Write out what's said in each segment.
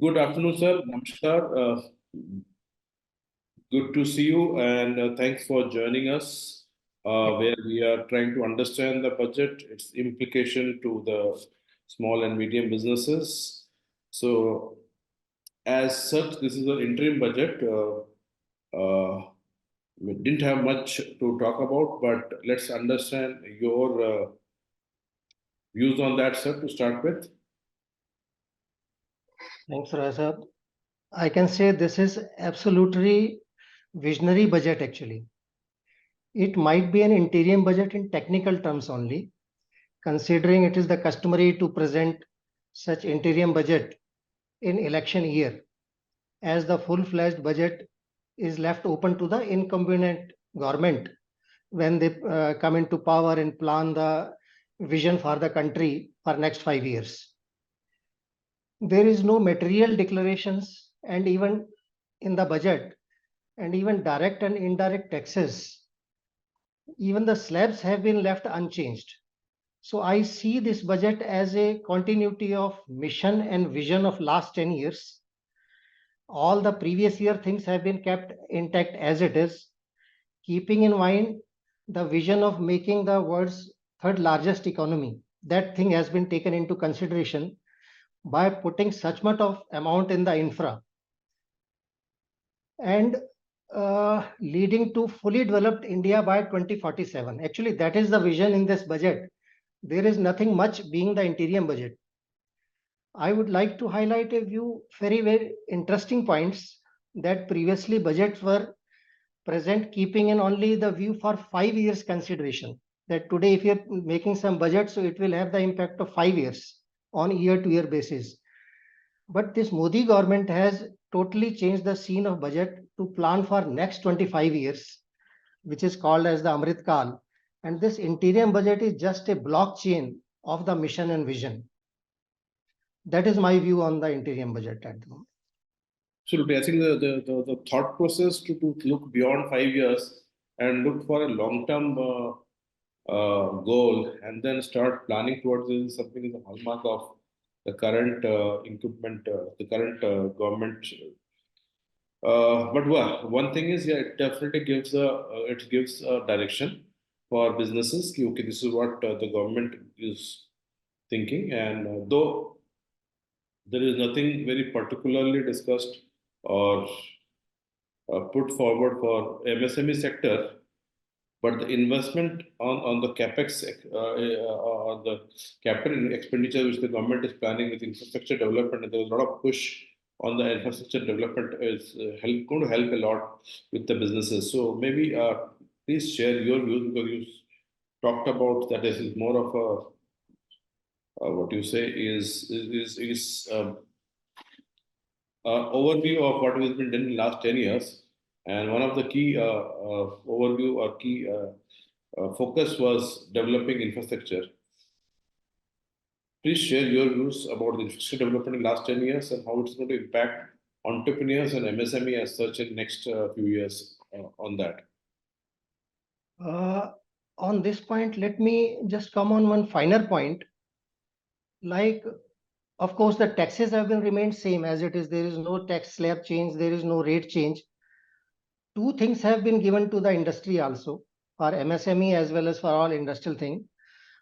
Good afternoon, sir. Namaskar. Good to see you, and thanks for joining us, where we are trying to understand the budget, its implication to the small and medium businesses. So, as such, this is an interim budget. We didn't have much to talk about, but let's understand your views on that, sir, to start with. Thanks, Raja. I can say this is absolutely visionary budget actually. It might be an interim budget in technical terms only, considering it is the customary to present such interim budget in election year, as the full-fledged budget is left open to the incumbent government when they come into power and plan the vision for the country for next 5 years. There is no material declarations, and even in the budget, and even direct and indirect taxes, even the slabs have been left unchanged. So I see this budget as a continuity of mission and vision of last 10 years. All the previous year things have been kept intact as it is, keeping in mind the vision of making the world's third largest economy. That thing has been taken into consideration by putting such much of amount in the infra and leading to fully developed India by 2047. Actually, that is the vision in this budget. There is nothing much being the interim budget. I would like to highlight a few very interesting points that previously budgets were present keeping in only the view for 5 years consideration. That today if you're making some budget, so it will have the impact of 5 years on year-to-year basis. But this Modi government has totally changed the scene of budget to plan for next 25 years, which is called as the Amrit Kal. And this interim budget is just a blockchain of the mission and vision. That is my view on the interim budget at the moment. Absolutely. I think the thought process to look beyond 5 years and look for a long-term goal and then start planning towards it is something is a hallmark of the current incumbent, the current government. But one thing is, yeah, it definitely gives a direction for businesses. Okay, this is what the government is thinking, and though there is nothing very particularly discussed or put forward for MSME sector, but the investment on the capex on the capital expenditure which the government is planning with infrastructure development, and there is a lot of push on the infrastructure development is going to help a lot with the businesses. So maybe please share your views because you talked about that this is more of a what you say is overview of what has been done in the last 10 years. And one of the key overview or key focus was developing infrastructure. Please share your views about the infrastructure development in the last 10 years and how it's going to impact entrepreneurs and MSME as such in next few years on that. On this point, let me just come on one finer point. Like, of course, the taxes have been remained same as it is. There is no tax slab change. There is no rate change. Two things have been given to the industry also for MSME as well as for all industrial thing.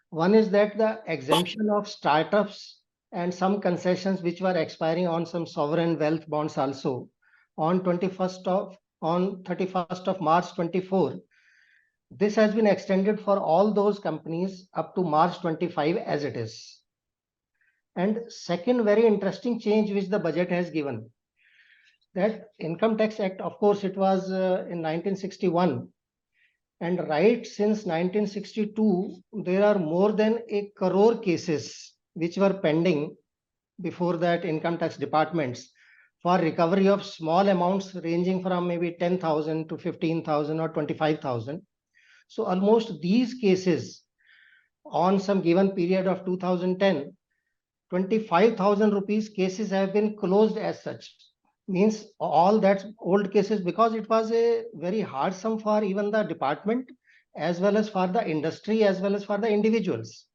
One is that the exemption of startups and some concessions which were expiring on some sovereign wealth bonds also on 31st of March 24. This has been extended for all those companies up to March 25 as it is. And second very interesting change which the budget has given, that Income Tax Act, of course, it was in 1961. And right since 1962, there are more than 1 crore cases which were pending before that income tax departments for recovery of small amounts ranging from maybe 10,000 to 15,000 or 25,000. So almost these cases on some given period of 2010, 25,000 rupees cases have been closed as such. Means all that old cases, because it was a very hard sum for even the department as well as for the industry as well as for the individuals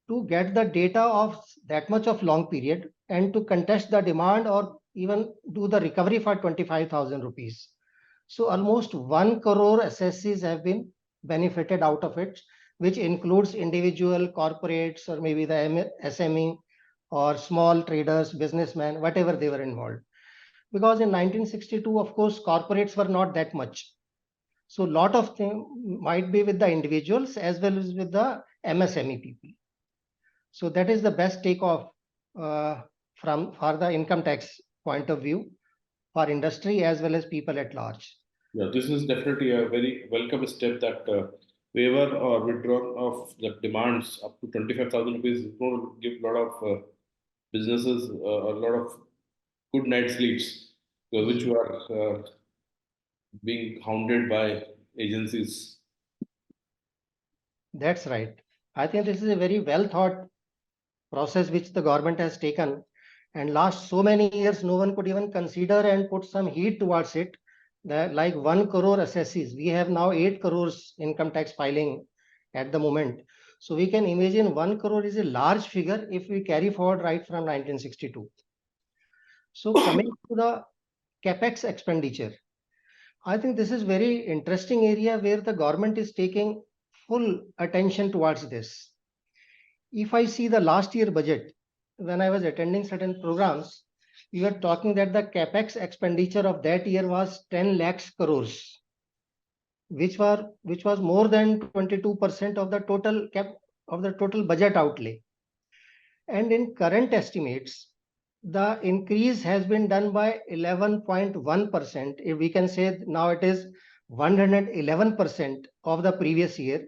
to get the data of that much of long period. and to contest the demand or even do the recovery for 25,000 rupees. So almost 1 crore SSCs have been benefited out of it, which includes individual corporates or maybe the SME or small traders, businessmen, whatever they were involved. Because in 1962, of course, corporates were not that much. So a lot of things might be with the individuals as well as with the MSME people. So that is the best takeoff for the income tax point of view for industry as well as people at large. Yeah, this is definitely a very welcome step that waiver or withdrawal of the demands up to 25,000 rupees is going to give a lot of businesses a lot of good night sleeps, which were being hounded by agencies. That's right. I think this is a very well thought process which the government has taken. And last so many years, no one could even consider and put some heat towards it. That like 1 crore assessees, we have now 8 crores income tax filing at the moment. So we can imagine 1 crore is a large figure if we carry forward right from 1962. So coming to the capex expenditure, I think this is very interesting area where the government is taking full attention towards this. If I see the last year budget, when I was attending certain programs, we were talking that the capex expenditure of that year was 10 lakhs crores, which was more than 22% of the total budget outlay. And in current estimates, the increase has been done by 11.1%. If we can say now it is 111% of the previous year,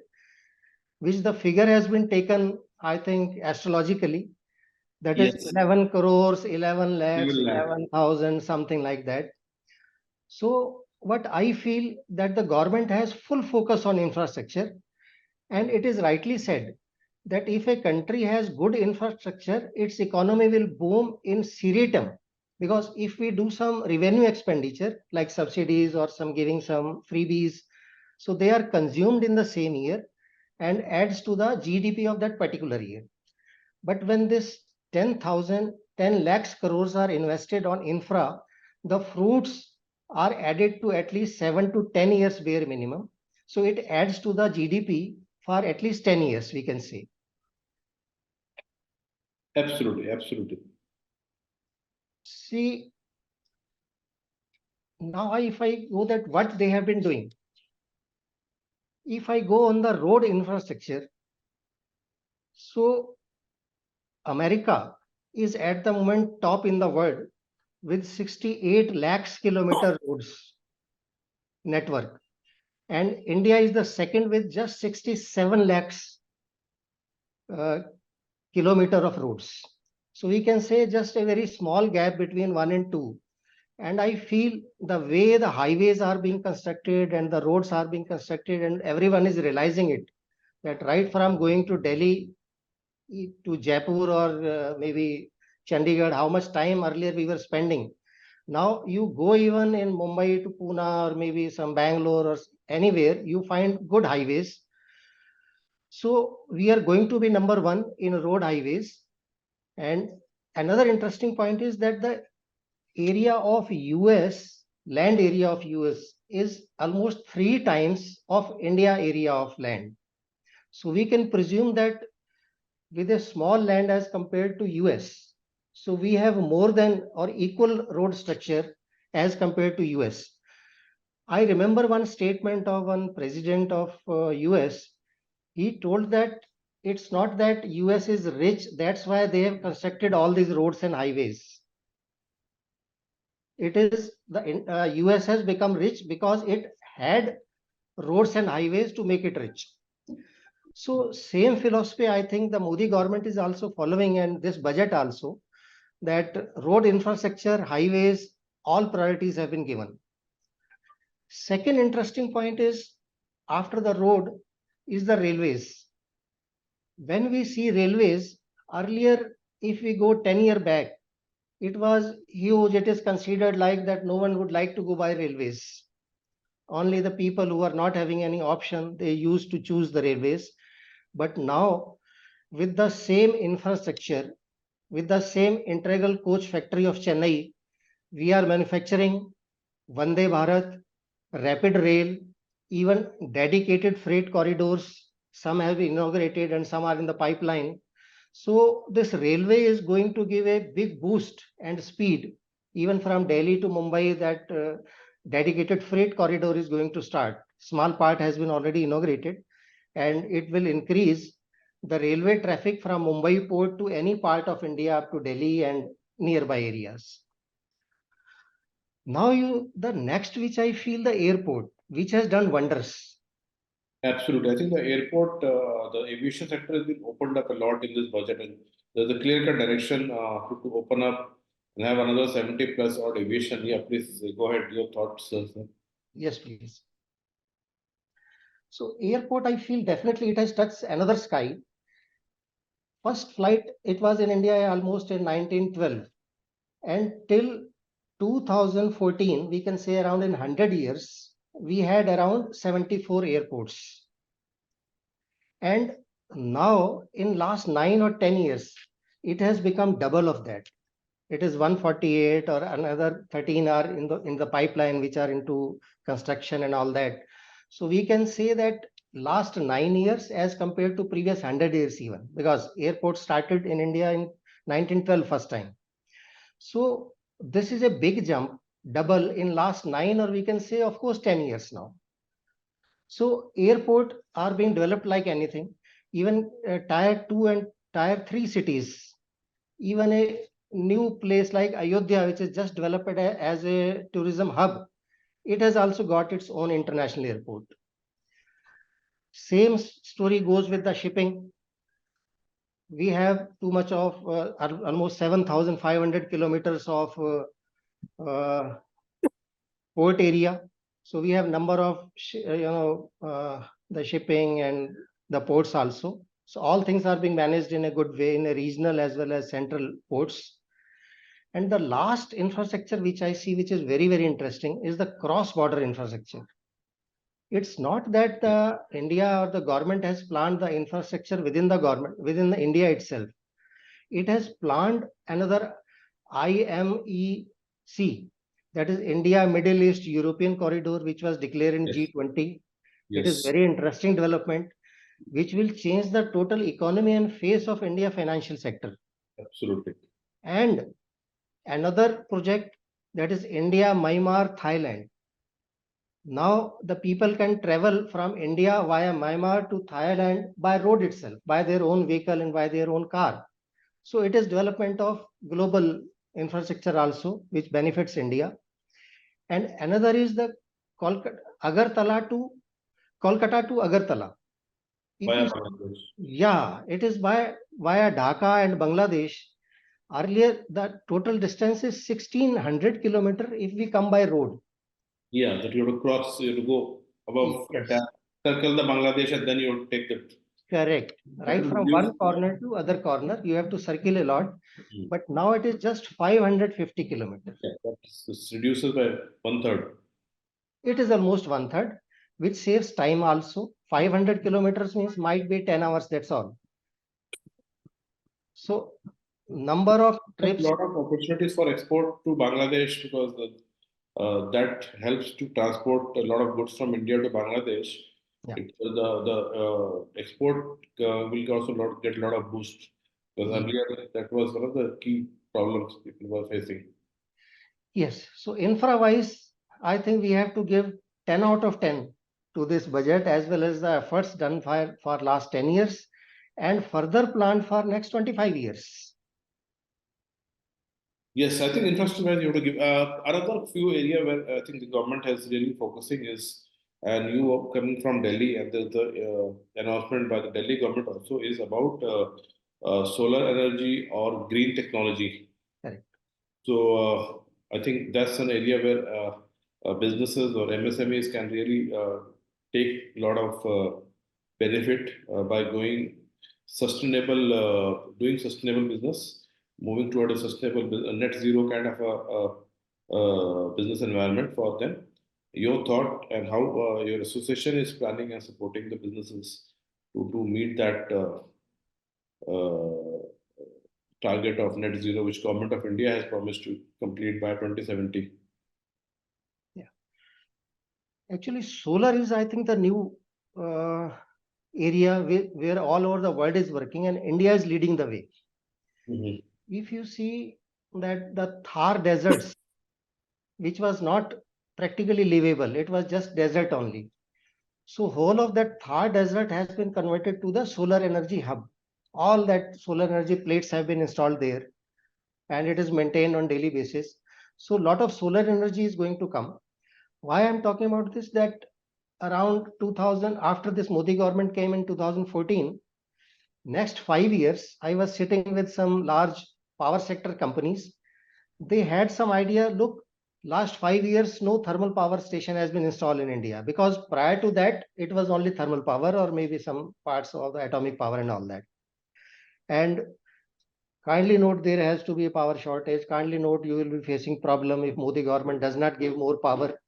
which the figure has been taken, I think, astrologically. That is Yes, 11 crores, 11 lakhs, 11 lakh. 11,000, something like that. So what I feel that the government has full focus on infrastructure, and it is rightly said that if a country has good infrastructure, its economy will boom in seriatim. Because if we do some revenue expenditure like subsidies or some giving some freebies, so they are consumed in the same year and adds to the GDP of that particular year. But when this 10 lakhs crores are invested on infra, the fruits are added to at least 7 to 10 years bare minimum. So it adds to the GDP for at least 10 years, we can say. Absolutely, absolutely. See, now if I go that what they have been doing, if I go on the road infrastructure, so America is at the moment top in the world with 68 lakhs kilometer roads network. And India is the second with just 67 lakhs uh, kilometer of roads. So we can say just a very small gap between 1 and 2. And I feel the way the highways are being constructed and the roads are being constructed, and everyone is realizing it, that right from going to Delhi to Jaipur or maybe Chandigarh, how much time earlier we were spending. Now you go even in Mumbai to Pune or maybe some Bangalore or anywhere, you find good highways. So we are going to be number one in road highways. And another interesting point is that the area of US, land area of US is almost 3 times of India area of land. So we can presume that with a small land as compared to US, so we have more than or equal road structure as compared to US. I remember one statement of one president of US. He told that it's not that US is rich, that's why they have constructed all these roads and highways. It is the US has become rich because it had roads and highways to make it rich. So same philosophy, I think the Modi government is also following, and this budget also, that road infrastructure, highways, all priorities have been given. Second interesting point is after the road is the railways. When we see railways, earlier, if we go 10 years back, it was huge. It is considered like that no one would like to go by railways. Only the people who are not having any option, they used to choose the railways. But now, with the same infrastructure, with the same integral coach factory of Chennai, we are manufacturing Vande Bharat, rapid rail, even dedicated freight corridors. Some have been inaugurated and some are in the pipeline. So this railway is going to give a big boost and speed. Even from Delhi to Mumbai, that dedicated freight corridor is going to start. Small part has been already inaugurated, and it will increase the railway traffic from Mumbai port to any part of India up to Delhi and nearby areas. Now the next which I feel, the airport, which has done wonders. Absolutely. I think the airport, the aviation sector has been opened up a lot in this budget, and there's a clear-cut direction to open up and have another 70 plus odd aviation. Yeah, please go ahead. Your thoughts, sir. Yes, please. So airport, I feel definitely it has touched another sky. First flight, it was in India almost in 1912. And till 2014, we can say around in 100 years, we had around 74 airports. And now in last 9 or 10 years, it has become double of that. It is 148, or another 13 are in the pipeline, which are into construction and all that. So we can say that last 9 years as compared to previous 100 years even, because airport started in India in 1912 first time. So this is a big jump, double in last 9, or we can say of course 10 years now. So airport are being developed like anything. Even tier 2 and tier 3 cities, even a new place like Ayodhya, which is just developed as a tourism hub, it has also got its own international airport. Same story goes with the shipping. We have too much of almost 7,500 kilometers of port area. So we have number of the shipping and the ports also. So all things are being managed in a good way in a regional as well as central ports. And the last infrastructure which I see, which is very, very interesting, is the cross-border infrastructure. It's not that India or the government has planned the infrastructure within the government, within the India itself. It has planned another IMEC, that is India Middle East European Corridor, which was declared in Yes. G20. Yes. It is very interesting development, which will change the total economy and face of India financial sector. Absolutely. And another project, that is India Myanmar Thailand. Now the people can travel from India via Myanmar to Thailand by road itself, by their own vehicle and by their own car. So it is development of global infrastructure also, which benefits India. And another is the Agartala to Kolkata to Agartala. Via Bangladesh. Yeah, it is via Dhaka and Bangladesh. Earlier, the total distance is 1,600 kilometers if we come by road. Yeah, that you have to cross, you have to go above, Yes. circle the Bangladesh, and then you have to take the. Correct. Right from one corner to other corner, you have to circle a lot. But now it is just 550 kilometers. Yeah, that reduces by 1/3. It is almost 1/3, which saves time also. 500 kilometers means might be 10 hours, that's all. So number of trips. A lot of opportunities for export to Bangladesh, because that helps to transport a lot of goods from India to Bangladesh. Yeah. The export will also get a lot of boost, because earlier that was one of the key problems people were facing. Yes. So infra-wise, I think we have to give 10 out of 10 to this budget, as well as the efforts done for last 10 years and further planned for next 25 years. Yes, I think infrastructure you have to give. Another few area where I think the government has really focusing is, and you are coming from Delhi, and the announcement by the Delhi government also is about solar energy or green technology. Correct. So I think that's an area where businesses or MSMEs can really take a lot of benefit by going sustainable, doing sustainable business, moving toward a sustainable net zero kind of a business environment for them. Your thought and how your association is planning and supporting the businesses to meet that target of net zero, which government of India has promised to complete by 2070? Yeah. Actually, solar is, I think, the new area where all over the world is working, and India is leading the way. Mhm. If you see that the Thar deserts, which was not practically livable, it was just desert only. So whole of that Thar desert has been converted to the solar energy hub. All that solar energy plates have been installed there, and it is maintained on daily basis. So a lot of solar energy is going to come. Why I'm talking about this, that around 2000, after this Modi government came in 2014, next 5 years, I was sitting with some large power sector companies. They had some idea, look, last 5 years, no thermal power station has been installed in India, because prior to that, it was only thermal power or maybe some parts of the atomic power and all that. And kindly note, there has to be a power shortage. Kindly note, you will be facing problem if Modi government does not give more power.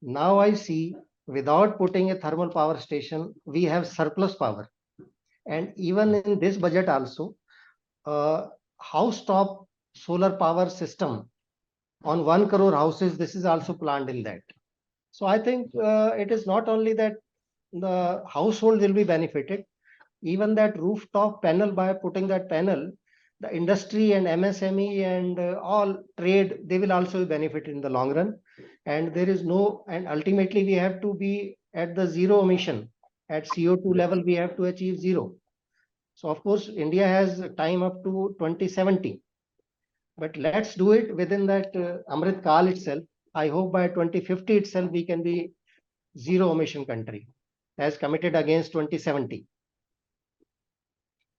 Now I see, without putting a thermal power station, we have surplus power. And even in this budget also, house top solar power system on 1 crore houses, this is also planned in that. So I think it is not only that the household will be benefited, even that rooftop panel, by putting that panel, the industry and MSME and all trade, they will also benefit in the long run. And there is no, and ultimately we have to be at the zero emission. At CO2 level, we have to achieve zero. So of course, India has time up to 2070. But let's do it within that Amrit Kal itself. I hope by 2050 itself, we can be zero emission country, as committed against 2070.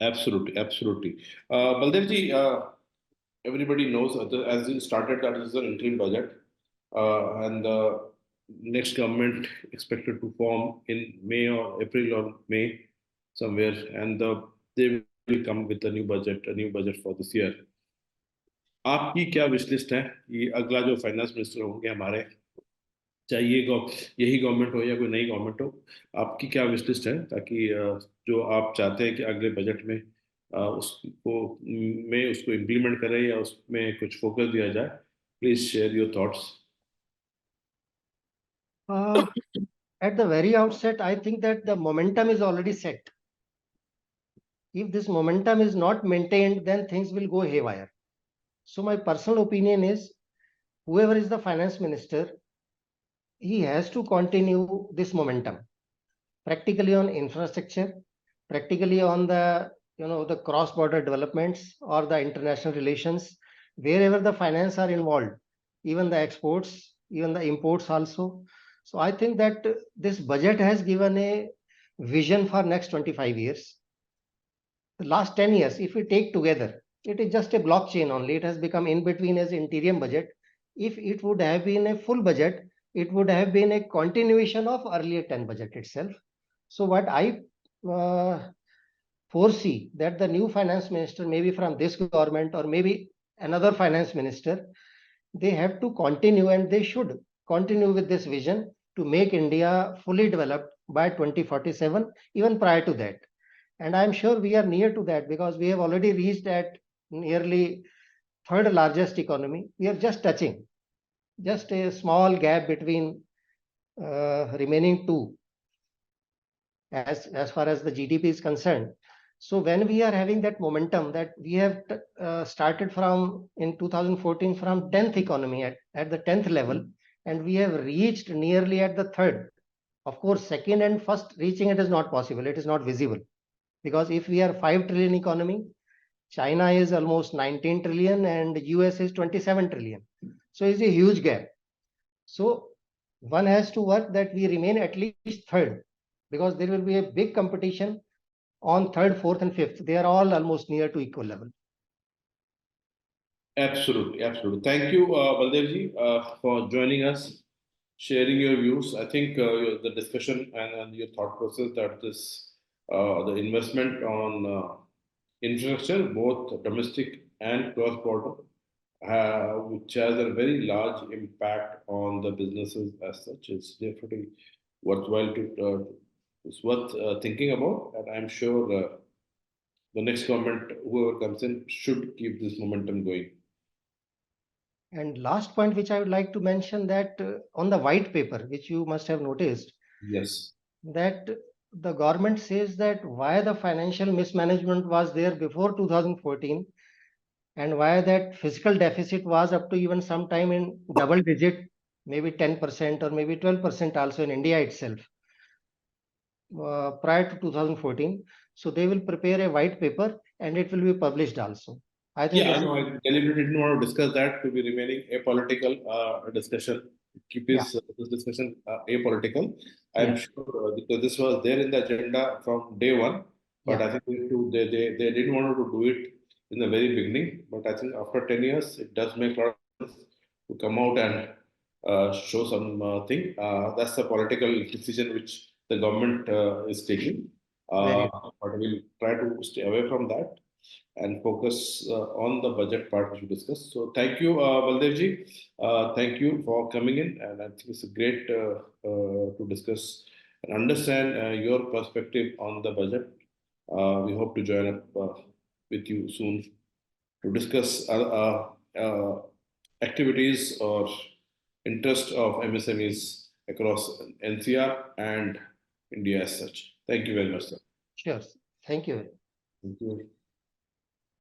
Absolutely, absolutely. Baldevji, everybody knows as you started that is an interim budget, and the next government expected to form in May or April or May somewhere, and they will come with a new budget for this year. आपकी क्या wish list है कि अगला जो finance minister होंगे हमारे, चाहे यही गवर्नमेंट हो या कोई नई गवर्नमेंट हो, आपकी क्या विश लिस्ट है, ताकि जो आप चाहते हैं कि अगले बजट में उसको इम्प्लीमेंट करें या उसमें कुछ फोकस दिया जाए? Please share your thoughts. At the very outset, I think that the momentum is already set. If this momentum is not maintained, then things will go haywire. So my personal opinion is, whoever is the finance minister, he has to continue this momentum, practically on infrastructure, practically on the the cross-border developments or the international relations, wherever the finance are involved, even the exports, even the imports also. So I think that this budget has given a vision for next 25 years. The last 10 years, if we take together, it is just a blockchain only. It has become in between as interim budget. If it would have been a full budget, it would have been a continuation of earlier 10 budget itself. So what I foresee, that the new finance minister, maybe from this government or maybe another finance minister, they have to continue, and they should continue with this vision to make India fully developed by 2047, even prior to that. And I'm sure we are near to that, because we have already reached at nearly third largest economy. We are just touching, just a small gap between remaining two as far as the GDP is concerned. So when we are having that momentum, that we have started from in 2014 from 10th economy at the 10th level, and we have reached nearly at the third. Of course, second and first reaching it is not possible. It is not visible. Because if we are 5 trillion economy, China is almost 19 trillion and US is 27 trillion. So it's a huge gap. So one has to work that we remain at least third, because there will be a big competition on third, fourth and fifth. They are all almost near to equal level. Absolutely, absolutely. Thank you, Baldevji, for joining us, sharing your views. I think the discussion and your thought process that the investment on infrastructure, both domestic and cross-border, which has a very large impact on the businesses as such, is definitely worthwhile to it's worth thinking about, and I'm sure the next government, whoever comes in, should keep this momentum going. And last point, which I would like to mention, that on the white paper, which you must have noticed, Yes. that the government says that why the financial mismanagement was there before 2014 and why that fiscal deficit was up to even sometime in double digit, maybe 10% or maybe 12% also in India itself, prior to 2014. So they will prepare a white paper and it will be published also. I think Yeah, I this know. is, I deliberately didn't want to discuss that to be remaining apolitical discussion. Keep yeah, this discussion apolitical. I'm yeah, sure because this was there in the agenda from day one, but yeah, I think they didn't want to do it in the very beginning. But I think after 10 years, it does make a lot of sense to come out and show some thing. That's the political decision which the government is taking. Uh, very, but we'll try to stay away from that and focus on the budget part which we discussed. So thank you, Baldevji. Thank you for coming in, and I think it's great to discuss and understand your perspective on the budget. We hope to join up with you soon to discuss activities or interest of MSMEs across NCR and India as such. Thank you very much, sir. sure. Thank you. Thank you.